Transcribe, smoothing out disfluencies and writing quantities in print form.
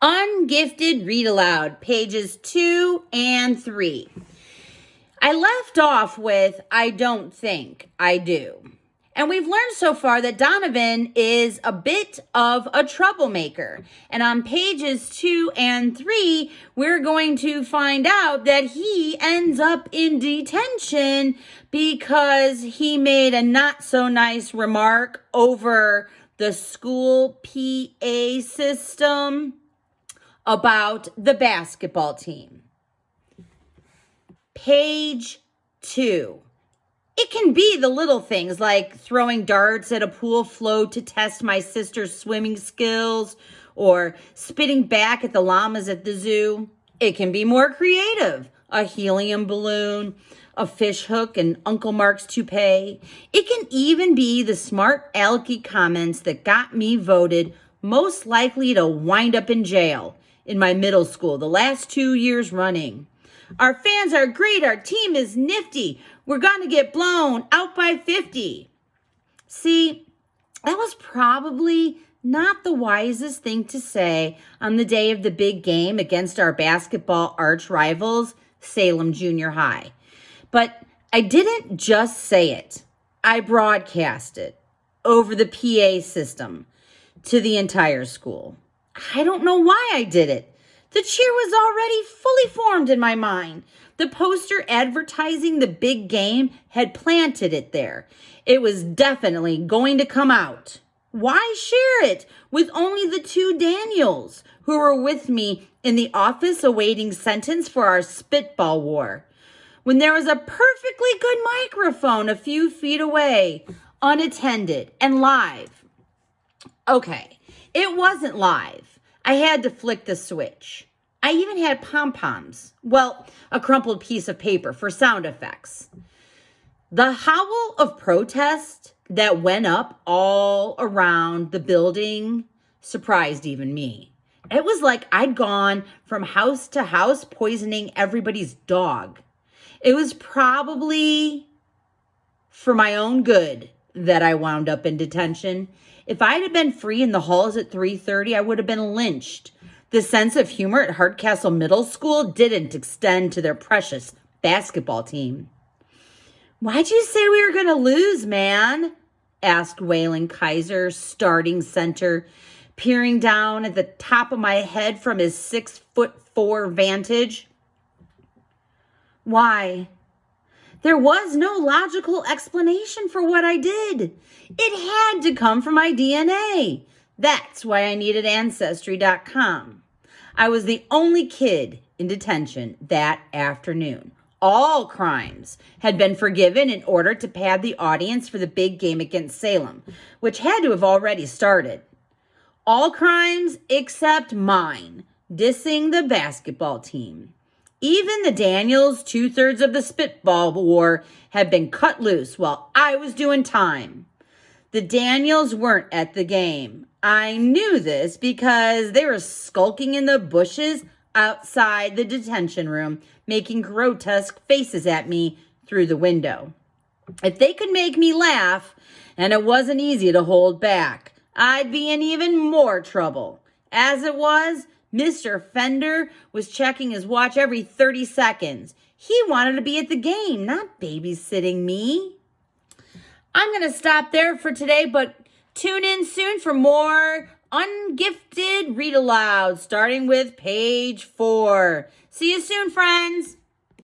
Ungifted Read Aloud, pages 2 and 3. I left off with, I don't think I do. And we've learned so far that Donovan is a bit of a troublemaker. And on pages 2 and 3, we're going to find out that he ends up in detention because he made a not so nice remark over the school PA system about the basketball team. Page 2. It can be the little things like throwing darts at a pool float to test my sister's swimming skills or spitting back at the llamas at the zoo. It can be more creative, a helium balloon, a fish hook, and Uncle Mark's toupee. It can even be the smart alecky comments that got me voted most likely to wind up in jail in my middle school the last 2 years running. Our fans are great. Our team is nifty. We're going to get blown out by 50. See, that was probably not the wisest thing to say on the day of the big game against our basketball arch rivals, Salem Junior High. But I didn't just say it. I broadcast it over the PA system to the entire school. I don't know why I did it. The cheer was already fully formed in my mind. The poster advertising the big game had planted it there. It was definitely going to come out. Why share it with only the two Daniels who were with me in the office awaiting sentence for our spitball war, when there was a perfectly good microphone a few feet away, unattended and live? Okay, it wasn't live. I had to flick the switch. I even had pom-poms. Well, a crumpled piece of paper for sound effects. The howl of protest that went up all around the building surprised even me. It was like I'd gone from house to house poisoning everybody's dog. It was probably for my own good that I wound up in detention. If I'd have been free in the halls at 3:30, I would have been lynched. The sense of humor at Hardcastle Middle School didn't extend to their precious basketball team. "Why'd you say we were going to lose, man?" asked Waylon Kaiser, starting center, peering down at the top of my head from his 6'4" vantage. Why? There was no logical explanation for what I did. It had to come from my DNA. That's why I needed Ancestry.com. I was the only kid in detention that afternoon. All crimes had been forgiven in order to pad the audience for the big game against Salem, which had to have already started. All crimes except mine, dissing the basketball team. Even the Daniels, 2/3 of the spitball war, had been cut loose while I was doing time. The Daniels weren't at the game. I knew this because they were skulking in the bushes outside the detention room, making grotesque faces at me through the window. If they could make me laugh, and it wasn't easy to hold back, I'd be in even more trouble. As it was, Mr. Fender was checking his watch every 30 seconds. He wanted to be at the game, not babysitting me. I'm going to stop there for today, but tune in soon for more Ungifted Read Aloud, starting with page 4. See you soon, friends.